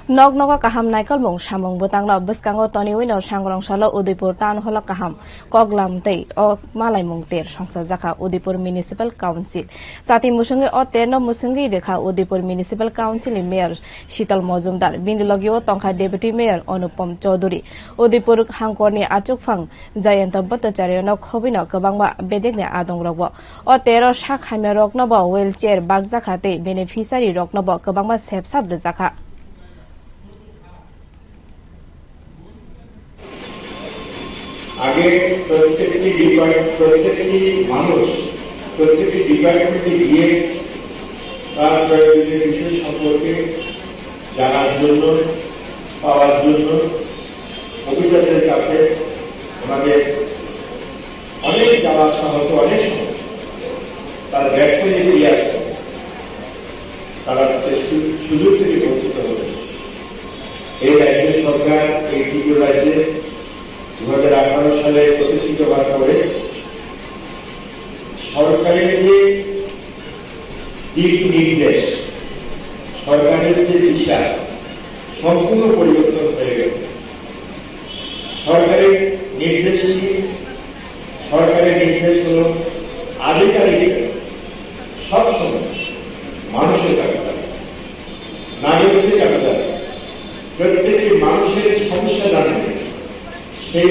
Nok noka kaham naikal mong samong butang lo beskango toni wino sangrong salo Udaipur tan holak kaham koglam tei o malai mong ter songsa jaka Udaipur Municipal Council. Sati musungi o terno musungi dekha Udaipur Municipal Council Mayor Shital Mojumdar bindi logi o tongkha Deputy Mayor Anupam Chaudhary Udaipur hangkorni achukphang Jayanta Bhattacharya no khobino kwbangma bedekni adong rokbo o tero sak haime rokno bo wheelchair bagjaka tei beneficiary rokno bo kwbangma sepsap jaka. আগে প্রত্যেকটি মানুষ প্রত্যেকটি ডিপার্টমেন্টে গিয়ে তার প্রয়োজনীয় বিষয় সম্পর্কে জানার জন্য পাওয়ার জন্য অফিসারদের কাছে ওনাদের অনেক যাওয়া আসা হতো, অনেক সময় তার ব্যর্থ নিয়ে ফিরে আসত, তারা সুযোগ থেকে বঞ্চিত হতো। এই রাজ্য সরকার এই ত্রিপুরা রাজ্যে 2018 সালে প্রতিষ্ঠিত হওয়ার পরে সরকারের যে দিক নির্দেশ, সরকারের যে দিশা সম্পূর্ণ পরিবর্তন হয়ে গেছে। সরকারের নির্দেশ হল আধিকারিক সবসময় মানুষের কাছে, নাগরিকের কাছে প্রত্যেকটি মানুষের সমস্যা জানবে সেই